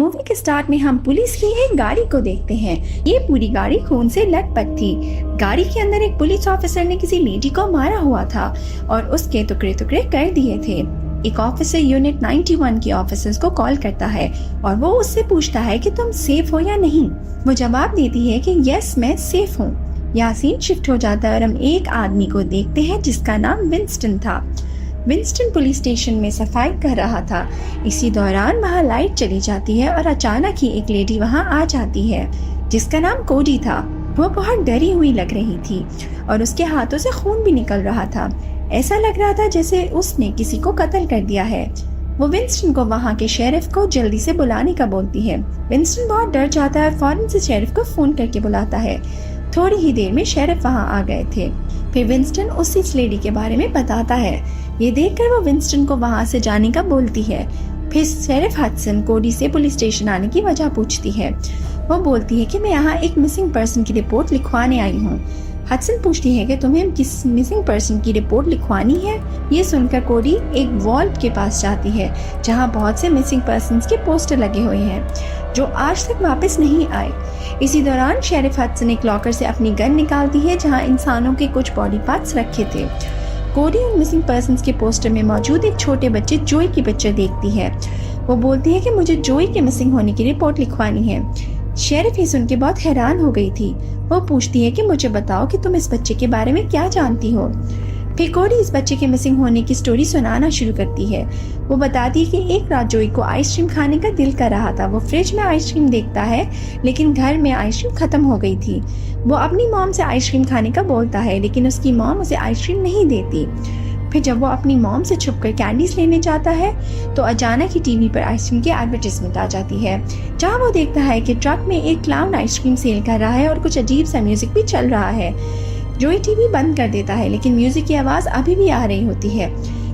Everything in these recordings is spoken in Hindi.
मूवी के स्टार्ट में हम पुलिस की एक गाड़ी को देखते हैं। ये पूरी गाड़ी खून से लटपट थी। गाड़ी के अंदर एक पुलिस ऑफिसर ने किसी लेडी को मारा हुआ था और उसके टुकड़े टुकड़े कर दिए थे। एक ऑफिसर यूनिट 91 के ऑफिसर्स को कॉल करता है और वो उससे पूछता है कि तुम सेफ हो या नहीं। वो जवाब देती है कि यस, मैं सेफ हूँ। यहाँ सीन शिफ्ट हो जाता है और हम एक आदमी को देखते हैं जिसका नाम विंस्टन था। विंस्टन पुलिस स्टेशन में सफाई कर रहा था। इसी दौरान वहाँ लाइट चली जाती है और अचानक ही एक लेडी वहाँ आ जाती है जिसका नाम कोडी था। वो बहुत डरी हुई लग रही थी और उसके हाथों से खून भी निकल रहा था। ऐसा लग रहा था जैसे उसने किसी को कत्ल कर दिया है। वो विंस्टन को वहाँ के शेरिफ को जल्दी से बुलाने का बोलती है। विंस्टन बहुत डर जाता है, फौरन से शेरिफ को फोन करके बुलाता है। थोड़ी ही देर में शेरिफ वहाँ आ गए थे। फिर विंस्टन उस लेडी के बारे में बताता है। ये देखकर वो विंस्टन को वहाँ से जाने का बोलती है। फिर शेरिफ हडसन कोडी से पुलिस स्टेशन आने की वजह पूछती है। वो बोलती है कि मैं यहाँ एक मिसिंग पर्सन की रिपोर्ट लिखवाने आई हूँ। हडसन पूछती है कि तुम्हें किस मिसिंग पर्सन की रिपोर्ट लिखवानी है। ये सुनकर कोडी एक वॉल के पास जाती है जहाँ बहुत से मिसिंग पर्सन्स के पोस्टर लगे हुए हैं जो आज तक वापस नहीं आए। इसी दौरान शेरिफ हडसन एक लॉकर से अपनी गन निकालती है जहाँ इंसानों के कुछ बॉडी पार्ट्स रखे थे। कोडी उन मिसिंग पर्सन्स के पोस्टर में मौजूद एक छोटे बच्चे जोई की पिक्चर देखती है। वो बोलती है कि मुझे जोई के मिसिंग होने की रिपोर्ट लिखवानी है। शेरिफ ये सुन के बहुत हैरान हो गई थी। वो पूछती है कि मुझे बताओ कि तुम इस बच्चे के बारे में क्या जानती हो। फिर कोडी इस बच्चे के मिसिंग होने की स्टोरी सुनाना शुरू करती है। वो बताती है कि एक रात जोई को आइसक्रीम खाने का दिल कर रहा था। वो फ्रिज में आइसक्रीम देखता है लेकिन घर में आइसक्रीम खत्म हो गई थी। वो अपनी मॉम से आइसक्रीम खाने का बोलता है लेकिन उसकी मॉम उसे आइसक्रीम नहीं देती। फिर जब वो अपनी मॉम से छुपकर कैंडीज लेने जाता है तो अचानक ही टीवी पर आइसक्रीम की एडवर्टाइजमेंट आ जाती है जहाँ वो देखता है कि ट्रक में एक क्लाउन आइसक्रीम सेल कर रहा है और कुछ अजीब सा म्यूजिक भी चल रहा है। जोई टीवी बंद कर देता है लेकिन म्यूजिक की आवाज अभी भी आ रही होती है।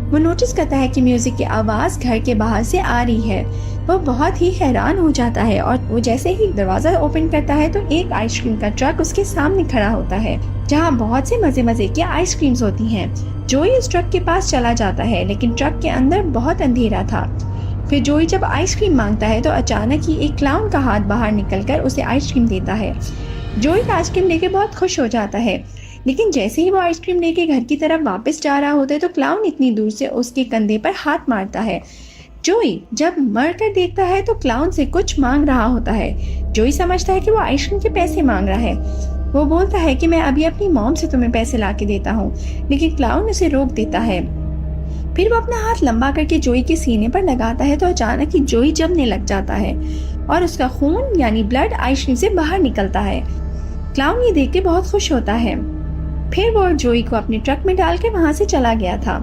वो नोटिस करता है कि म्यूजिक की आवाज घर के बाहर से आ रही है। वो बहुत ही हैरान हो जाता है और वो जैसे ही दरवाजा ओपन करता है तो एक आइसक्रीम का ट्रक उसके सामने खड़ा होता है जहाँ बहुत से मजे मजे की आइसक्रीम्स होती हैं। जोई उस ट्रक के पास चला जाता है लेकिन ट्रक के अंदर बहुत अंधेरा था। फिर जोई जब आइसक्रीम मांगता है तो अचानक ही एक क्लाउन का हाथ बाहर निकलकर उसे आइसक्रीम देता है। जोई आइसक्रीम लेके बहुत खुश हो जाता है लेकिन जैसे ही वो आइसक्रीम लेके घर की तरफ वापस जा रहा होता है तो क्लाउन इतनी दूर से उसके कंधे पर हाथ मारता है। जोई जब मर कर देखता है तो क्लाउन से कुछ मांग रहा होता है। जोई समझता है कि वो आइसक्रीम के पैसे मांग रहा है। वो बोलता है कि मैं अभी अपनी मॉम से तुम्हें पैसे ला के देता हूँ लेकिन क्लाउन उसे रोक देता है। फिर वो अपना हाथ लंबा करके जोई के सीने पर लगाता है तो अचानक ही जोई जमने लग जाता है और उसका खून यानी ब्लड आइसक्रीम से बाहर निकलता है। क्लाउन ये देख के बहुत खुश होता है। फिर वो जोई को अपने ट्रक में डाल के वहाँ से चला गया था।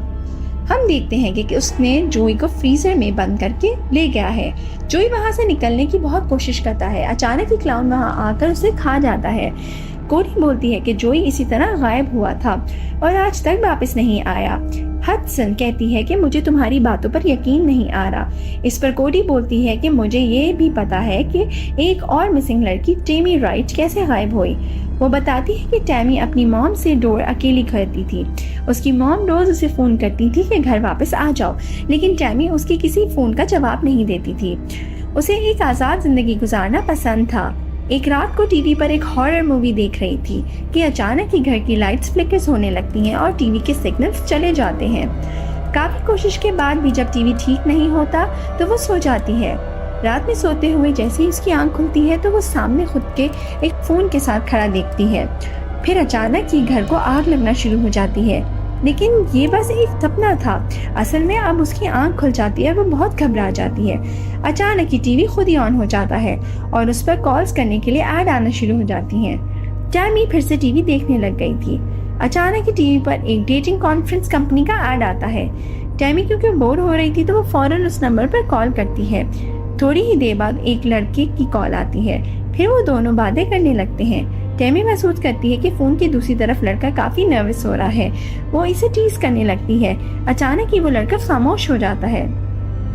हम देखते हैं कि उसने जोई को फ्रीजर में बंद करके ले गया है। जोई वहाँ से निकलने की बहुत कोशिश करता है। अचानक ही क्लाउन वहाँ आकर उसे खा जाता है। कोडी बोलती है कि जोई इसी तरह गायब हुआ था और आज तक वापस नहीं आया। हडसन कहती है कि मुझे तुम्हारी बातों पर यकीन नहीं आ रहा। इस पर कोडी बोलती है कि मुझे ये भी पता है कि एक और मिसिंग लड़की टेमी राइट कैसे गायब हुई। वो बताती है कि टैमी अपनी मॉम से डोर अकेली करती थी। उसकी मॉम रोज उसे फोन करती थी कि घर वापस आ जाओ लेकिन टैमी उसकी किसी फोन का जवाब नहीं देती थी। उसे एक आजाद जिंदगी गुजारना पसंद था। एक रात को टीवी पर एक हॉरर मूवी देख रही थी कि अचानक ही घर की लाइट्स फ्लिकर्स होने लगती हैं और टीवी के सिग्नल्स चले जाते हैं। काफी कोशिश के बाद भी जब टीवी ठीक नहीं होता तो वो सो जाती है। रात में सोते हुए जैसे ही उसकी आंख खुलती है तो वो सामने खुद के एक फोन के साथ खड़ा देखती है। फिर अचानक ही घर को आग लगना शुरू हो जाती है लेकिन ये बस एक सपना था। असल में अब उसकी आंख खुल जाती है। वो बहुत घबरा जाती है। अचानक ही टीवी खुद ही ऑन हो जाता है और उस पर कॉल्स करने के लिए ऐड आना शुरू हो जाती हैं। टैमी फिर से टीवी देखने लग गई थी। अचानक ही टीवी पर एक डेटिंग कॉन्फ्रेंस कंपनी का ऐड आता है। टैमी क्योंकि बोर हो रही थी तो वो फौरन उस नंबर पर कॉल करती है। थोड़ी ही देर बाद एक लड़के की कॉल आती है। फिर वो दोनों बातें करने लगते हैं। टैमी महसूस करती है कि फोन की दूसरी तरफ लड़का काफी नर्वस हो रहा है। वो इसे टीज करने लगती है। अचानक ही वो लड़का खामोश हो जाता है।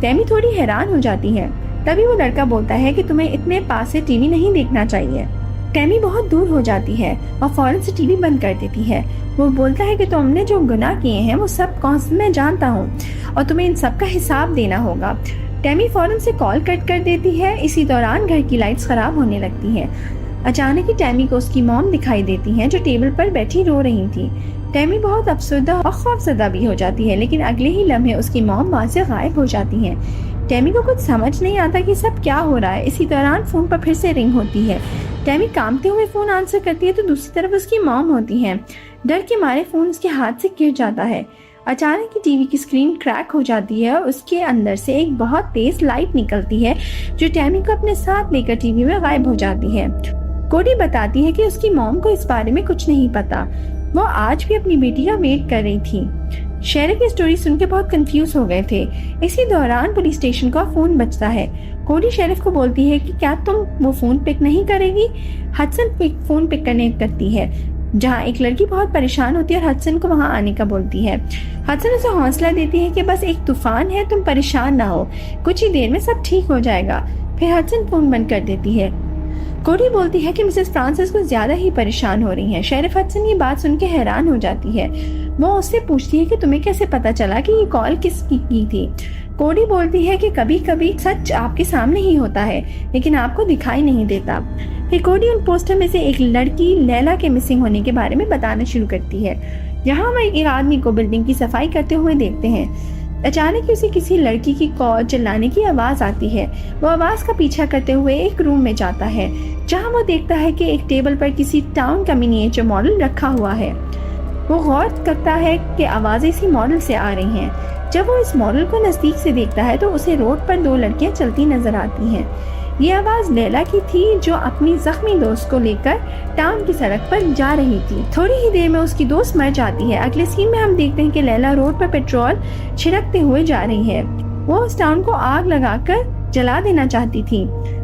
टैमी थोड़ी हैरान हो जाती है। तभी वो लड़का बोलता है कि तुम्हें इतने पास से टीवी नहीं देखना चाहिए। टैमी बहुत दूर हो जाती है और फौरन से टीवी बंद कर देती है। वो बोलता है कि तुमने जो गुनाह किए हैं वो सब कौन मैं जानता हूँ और तुम्हें इन सब का हिसाब देना होगा। टेमी फौरन से कॉल कट कर देती है। इसी दौरान घर की लाइट्स खराब होने लगती हैं। अचानक ही टेमी को उसकी मॉम दिखाई देती हैं जो टेबल पर बैठी रो रही थी। टेमी बहुत अफसरदा और खौफजदा भी हो जाती है, लेकिन अगले ही लम्हे उसकी मॉम वहाँ से गायब हो जाती हैं। टेमी को कुछ समझ नहीं आता कि सब क्या हो रहा है। इसी दौरान फोन पर फिर से रिंग होती है। टेमी कांपते हुए फोन आंसर करती है तो दूसरी तरफ उसकी मॉम होती है। डर के मारे फोन उसके हाथ से गिर जाता है। अचानक ही टीवी की स्क्रीन क्रैक हो जाती है और उसके अंदर से एक बहुत तेज लाइट निकलती है जो टेमी को अपने साथ लेकर टीवी में गायब हो जाती है। कोडी बताती है कि उसकी मॉम को इस बारे में कुछ नहीं पता। वो आज भी अपनी बेटी का वेट कर रही थी। शेरिफ की स्टोरी सुनकर बहुत कंफ्यूज हो गए थे। इसी दौरान पुलिस स्टेशन का फोन बजता है। कोडी शेरिफ को बोलती है कि क्या तुम वो फोन पिक नहीं करेगी। हडसन फोन पिक करने करती है, जहाँ एक लड़की बहुत परेशान होती है और हडसन को वहाँ आने का बोलती है। हडसन उसे हौसला देती है कि बस एक तूफान है, तुम परेशान ना हो, कुछ ही देर में सब ठीक हो जाएगा। फिर हडसन फोन बंद कर देती है। कोडी बोलती है कि मिसेस फ्रांसिस को ज्यादा ही परेशान हो रही हैं। शेरिफ हडसन ये बात सुन के हैरान हो जाती है। वो उससे पूछती है कि तुम्हें कैसे पता चला कि ये कॉल किसकी की थी। कोडी बोलती है कि कभी कभी सच आपके सामने ही होता है, लेकिन आपको दिखाई नहीं देता। फिर कोडी उन पोस्टर में से एक लड़की लैला के मिसिंग होने के बारे में बताना शुरू करती है। यहाँ वह एक आदमी को बिल्डिंग की सफाई करते हुए देखते हैं। अचानक ही उसे किसी लड़की की कॉल चिल्लाने की आवाज आती है। वो आवाज का पीछा करते हुए एक रूम में जाता है, जहाँ वो देखता है कि एक टेबल पर किसी टाउन का मिनिएचर मॉडल रखा हुआ है। वो गौर करता है कि आवाजें इसी मॉडल से आ रही हैं। जब वो इस मॉडल को नजदीक से देखता है तो उसे रोड पर दो लड़कियां चलती नजर आती हैं। ये आवाज लैला की थी जो अपनी जख्मी दोस्त को लेकर टाउन की सड़क पर जा रही थी। थोड़ी ही देर में उसकी दोस्त मर जाती है। अगले सीन में हम देखते हैं कि लैला रोड पर पेट्रोल छिड़कते हुए जा रही है। वो उस टाउन को आग लगाकर जला देना चाहती थी।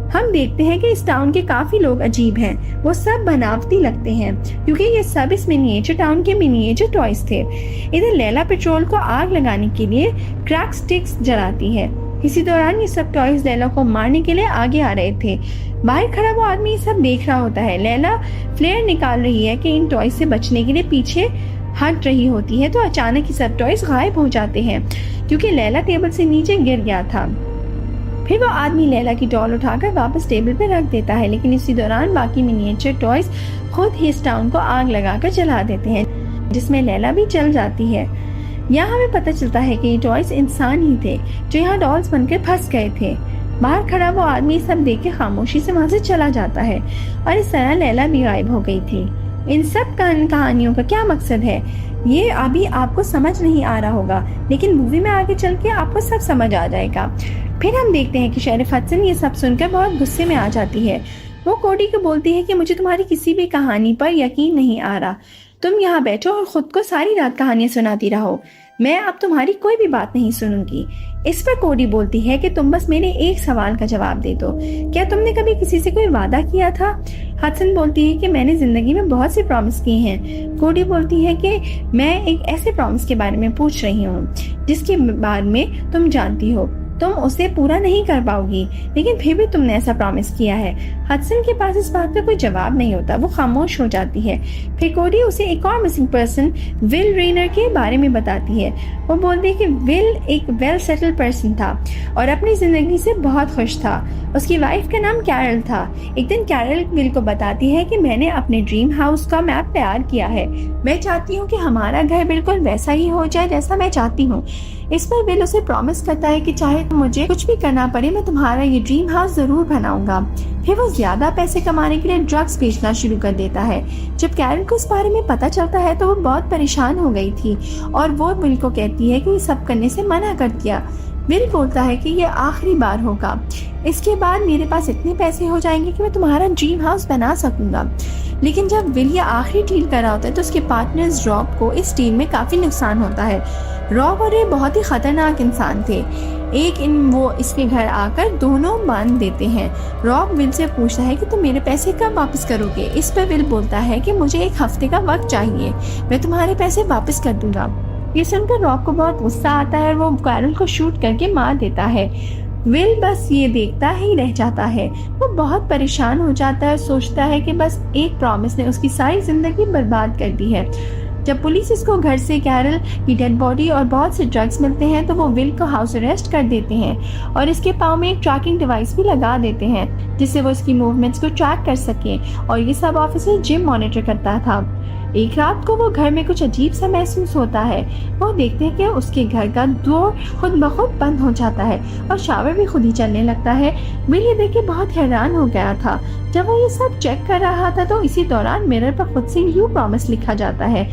हम देखते हैं कि इस टाउन के काफी लोग अजीब हैं। वो सब बनावटी लगते हैं क्योंकि ये सब इस मिनिएचर टाउन के मिनिएचर टॉयज थे। इधर लैला पेट्रोल को आग लगाने के लिए क्रैक स्टिक्स जलाती है। इसी दौरान ये सब टॉयज लैला को मारने के लिए आगे आ रहे थे। बाहर खड़ा वो आदमी ये सब देख रहा होता है। लैला फ्लेयर निकाल रही है कि इन टॉयज से बचने के लिए पीछे हट रही होती है तो अचानक ही सब टॉयज गायब हो जाते हैं क्योंकि लैला टेबल से नीचे गिर गया था। फिर वो आदमी लैला की डॉल उठाकर वापस टेबल पर रख देता है, लेकिन इसी दौरान बाकी मिनिएचर टॉयज खुद ही इस टाउन को आग लगाकर जला देते हैं, जिसमें लैला भी जल जाती है। यहाँ हमें पता चलता है कि ये टॉयज इंसान ही थे जो यहाँ डॉल्स बनकर फंस गए थे। बाहर खड़ा वो आदमी सब देख के खामोशी से वहाँ से चला जाता है और इस तरह लैला भी गायब हो गई थी। इन सब कहानियों का क्या मकसद है ये अभी आपको समझ नहीं आ रहा होगा, लेकिन मूवी में आगे चल के आपको सब समझ आ जाएगा। फिर हम देखते हैं कि शेरिफ हडसन ये सब सुनकर बहुत गुस्से में आ जाती है। वो कोडी को बोलती है कि मुझे तुम्हारी किसी भी कहानी पर यकीन नहीं आ रहा। तुम यहाँ बैठो और खुद को सारी रात कहानियां सुनाती रहो। मैं अब तुम्हारी कोई भी बात नहीं सुनूंगी। इस पर कोडी बोलती है कि तुम बस मेरे एक सवाल का जवाब दे दो। क्या तुमने कभी किसी से कोई वादा किया था? हडसन बोलती है कि मैंने जिंदगी में बहुत से प्रॉमिस किए हैं। कोडी बोलती है कि मैं एक ऐसे प्रॉमिस के बारे में पूछ रही हूँ जिसके बारे में तुम जानती हो तुम उसे पूरा नहीं कर पाओगी, लेकिन फिर भी तुमने ऐसा प्रॉमिस किया है। हडसन के पास इस बात का कोई जवाब नहीं होता। वो खामोश हो जाती है। फिर कोडी उसे एक और मिसिंग पर्सन विल रेनर के बारे में बताती है। वो बोलती है कि विल एक वेल सेटल्ड पर्सन था और अपनी जिंदगी से बहुत खुश था। उसकी वाइफ का नाम कैरल था। एक दिन कैरल विल को बताती है कि मैंने अपने ड्रीम हाउस का मैप तैयार किया है। मैं चाहती हूँ कि हमारा घर बिल्कुल वैसा ही हो जाए जैसा मैं चाहती हूँ। इस पर विल उसे प्रॉमिस करता है कि चाहे मुझे कुछ भी करना पड़े मैं तुम्हारा ये ड्रीम हाउस जरूर बनाऊंगा। फिर वो ज्यादा पैसे कमाने के लिए ड्रग्स बेचना शुरू कर देता है। जब कैरल को इस बारे में पता चलता है तो वो बहुत परेशान हो गई थी और वो विल को कहती है कि ये सब करने से मना कर दिया। विल बोलता है कि ये आखिरी बार होगा, इसके बाद मेरे पास इतने पैसे हो जाएंगे कि मैं तुम्हारा ड्रीम हाउस बना सकूंगा। लेकिन जब विल ये आखिरी डील कर रहा होता है तो उसके पार्टनर्स रॉब को इस डील में काफी नुकसान होता है। रॉब और ये बहुत ही खतरनाक इंसान थे। एक इन वो इसके घर आकर दोनों बांध देते हैं। रॉब विल से पूछता है कि तुम मेरे पैसे कब वापस करोगे? इस पर विल बोलता है कि मुझे एक हफ्ते का वक्त चाहिए, मैं तुम्हारे पैसे वापस कर दूंगा। ये सुनकर रॉब को बहुत गुस्सा आता है और वो कैरल को शूट करके मार देता है। विल बस ये देखता ही रह जाता है। वो बहुत परेशान हो जाता है, सोचता है कि बस एक प्रॉमिस ने उसकी सारी जिंदगी बर्बाद कर दी है। जब पुलिस इसको घर से कैरल की डेड बॉडी और बहुत से ड्रग्स मिलते हैं तो वो विल को हाउस अरेस्ट कर देते हैं और इसके पाँव में एक ट्रैकिंग डिवाइस भी लगा देते हैं जिससे वो इसकी मूवमेंट्स को ट्रैक कर सके। और ये सब ऑफिसर जिम मॉनिटर करता था। एक रात को वो घर में कुछ अजीब सा महसूस होता है। वो देखते हैं कि उसके घर का डोर खुद ब खुद बंद हो जाता है और शावर भी खुद ही चलने लगता है। विल ये देख के बहुत हैरान हो गया था। जब वो ये सब चेक कर रहा था तो इसी दौरान मिरर पर खुद से यू प्रॉमिस लिखा जाता है।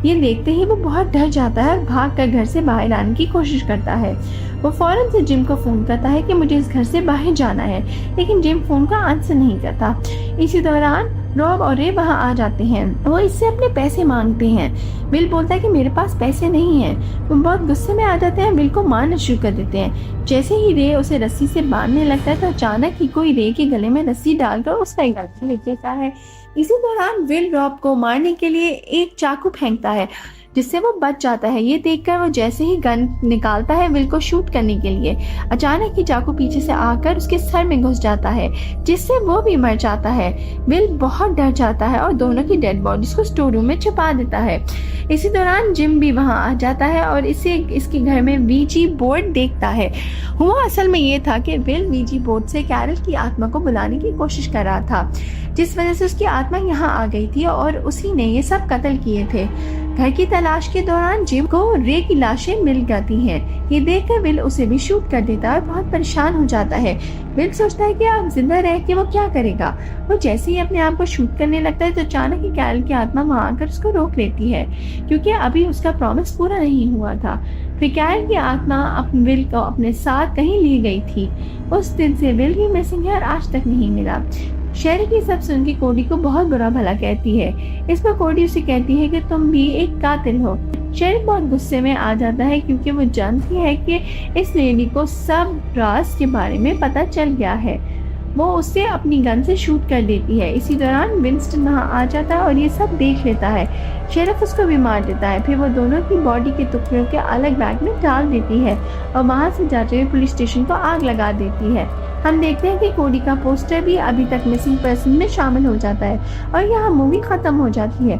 ये देखते ही वो बहुत डर जाता है और भाग कर घर से बाहर आने की कोशिश करता है। वो फौरन से जिम को फोन करता है कि मुझे इस घर से बाहर जाना है, लेकिन जिम फोन का आंसर नहीं करता। इसी दौरान रॉब और रे वहाँ आ जाते हैं। वो इससे अपने पैसे मांगते हैं। विल बोलता है कि मेरे पास पैसे नहीं हैं। वो बहुत गुस्से में आ जाते हैं, विल को मारना शुरू कर देते हैं। जैसे ही रे उसे रस्सी से बांधने लगता है तो अचानक ही कोई रे के गले में रस्सी डालकर उसका गला ले लेता है। इसी दौरान विल रॉब को मारने के लिए एक चाकू फेंकता है जिससे वो बच जाता है। ये देखकर वो जैसे ही गन निकालता है विल को शूट करने के लिए, अचानक ही चाकू पीछे से आकर उसके सर में घुस जाता है जिससे वो भी मर जाता है। विल बहुत डर जाता है और दोनों की डेड बॉडीज को स्टोर रूम में छुपा देता है। इसी दौरान जिम भी वहां आ जाता है और इसे इसके घर में वीजी बोर्ड देखता है। हुआ असल में ये था कि विल वीजी बोर्ड से कैरल की आत्मा को बुलाने की कोशिश कर रहा था, जिस वजह से उसकी आत्मा यहाँ आ गई थी और उसी ने ये सब कत्ल किए थे। घर की तलाश के दौरान जिम को रे की लाशें मिल जाती हैं। ये देखकर विल उसे भी शूट कर देता है और बहुत परेशान हो जाता है। विल सोचता है कि अब जिंदा रह के वो क्या करेगा। वो जैसे ही अपने आप को शूट करने लगता है तो अचानक ही कैरल की आत्मा वहां आकर उसको रोक लेती है क्योंकि अभी उसका प्रॉमिस पूरा नहीं हुआ था। फिर कैरल की आत्मा विल को अपने साथ कहीं ले गई थी। उस दिन से विल भी मिसिंग है और आज तक नहीं मिला। शेरिफ ये सब सुन के कोडी को बहुत बुरा भला कहती है। इस पर कोडी उसे कहती है कि तुम भी एक कातिल हो। शेरिफ बहुत गुस्से में आ जाता है क्योंकि वो जानती है कि इस लेडी को सब राज के बारे में पता चल गया है। वो उसे अपनी गन से शूट कर देती है। इसी दौरान विंस्टन वहाँ आ जाता है और ये सब देख लेता है। शेरिफ उसको भी मार देता है। फिर वो दोनों की बॉडी के टुकड़ों के अलग बैग में डाल देती है और वहाँ से जाते हुए पुलिस स्टेशन को आग लगा देती है। हम देखते हैं कि कोडी का पोस्टर भी अभी तक मिसिंग पर्सन में शामिल हो जाता है और यहाँ मूवी खत्म हो जाती है।